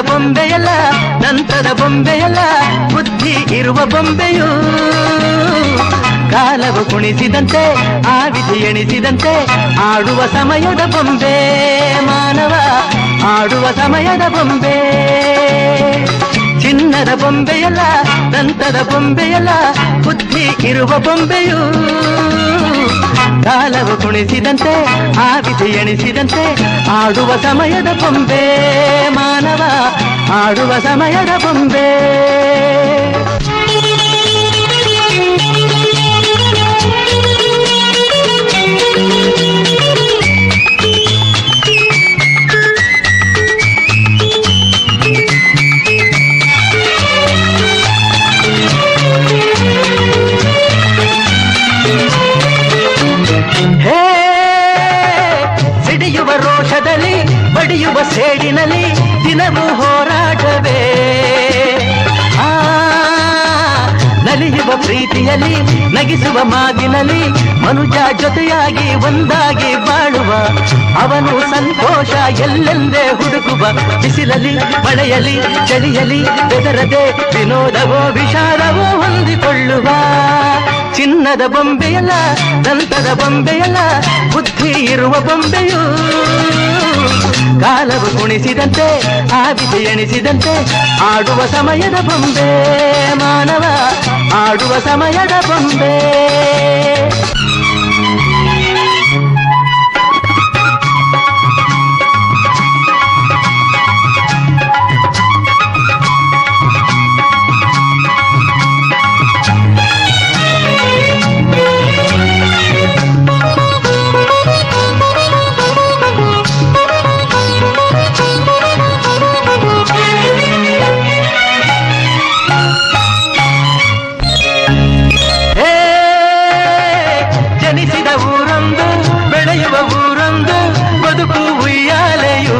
ಬೊಂಬೆಯಲ್ಲ, ನಂತದ ಬೊಂಬೆಯಲ್ಲ, ಬುದ್ಧಿ ಇರುವ ಬೊಂಬೆಯು. ಕಾಲವು ಕುಣಿಸಿದಂತೆ ಆ ವಿಧಿ ಎಣಿಸಿದಂತೆ ಆಡುವ ಸಮಯದ ಬೊಂಬೆ ಮಾನವ, ಆಡುವ ಸಮಯದ ಬೊಂಬೆ. ಚಿನ್ನದ ಬೊಂಬೆಯಲ್ಲ, ದಂತದ ಬೊಂಬೆಯಲ್ಲ, ಬುದ್ಧಿ ಇರುವ ಬೊಂಬೆಯು. ಕಾಲವು ಕುಣಿಸಿದಂತೆ ಆ ವಿಧಿ ಎಣಿಸಿದಂತೆ ಆಡುವ ಸಮಯದ ಬೊಂಬೆ ಮಾನವ, ಆಡುವ ಸಮಯದ ಬೊಂಬೆ. ಸಿಡಿಯುವ ರೋಷದಲ್ಲಿ ಬಡಿಯುವ ಸೇಡಿನಲ್ಲಿ ದಿನವೂ ಹೋರಾಟವೇ. ನಲಿಯುವ ಪ್ರೀತಿಯಲ್ಲಿ ನಗಿಸುವ ಮಾತಿನಲ್ಲಿ ಮನುಜ ಜೊತೆಯಾಗಿ ಒಂದಾಗಿ ಬಾಳುವ ಅವನು ಸಂತೋಷ ಎಲ್ಲೆಂದೇ ಹುಡುಕುವ. ಬಿಸಿಲಲ್ಲಿ ಮಳೆಯಲಿ ಚಳಿಯಲಿ ಬೆದರದೆ ವಿನೋದವೋ ವಿಷಾದವೋ ಹೊಂದಿಕೊಳ್ಳುವ. ಚಿನ್ನದ ಬೊಂಬೆಯಲ್ಲ, ದಂತದ ಬೊಂಬೆಯಲ್ಲ, ಬುದ್ಧಿ ಇರುವ ಬೊಂಬೆಯು. ಕಾಲವು ಕುಣಿಸಿದಂತೆ ಆ ವಿಧಿ ಎಣಿಸಿದಂತೆ ಆಡುವ ಸಮಯದ ಬೊಂಬೆ ಮಾನವ, ಆಡುವ ಸಮಯದ ಬೊಂಬೆ. ಜನಿಸಿದ ಊರೊಂದು, ಬೆಳೆಯುವ ಊರೊಂದು, ಬದುಕು ಉಯ್ಯಾಲೆಯು.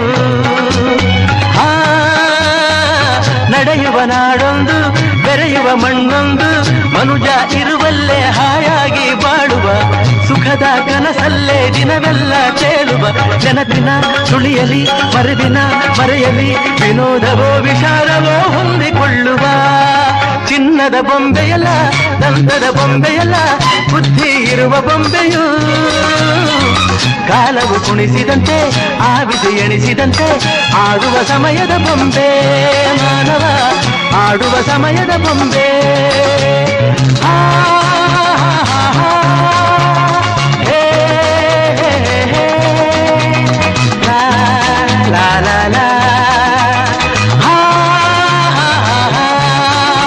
ನಡೆಯುವ ನಾಡೊಂದು, ಬೆರೆಯುವ ಮಣ್ಣೊಂದು, ಮನುಜ ಇರುವಲ್ಲೇ ಹಾಯಾಗಿ ಬಾಳುವ. ಸುಖದ ಕನಸಲ್ಲೇ ದಿನವೆಲ್ಲ ತೇಲುವ. ನೆನಪಿನ ಸುಳಿಯಲಿ ಮರುದಿನ ಮರೆಯಲಿ ವಿನೋದವೋ ವಿಷಾದವೋ ಹೊಂದಿಕೊಳ್ಳುವ. ಚಿನ್ನದ ಬೊಂಬೆಯಲ್ಲ, ದಂತದ ಬೊಂಬೆಯಲ್ಲ, ಬುದ್ಧಿ ಇರುವ ಬೊಂಬೆಯು. ಕಾಲವು ಕುಣಿಸಿದಂತೆ ಆ ವಿಧಿ ಎಣಿಸಿದಂತೆ ಆಡುವ ಸಮಯದ ಬೊಂಬೆ ಮಾನವ, ಆಡುವ ಸಮಯದ ಬೊಂಬೆ.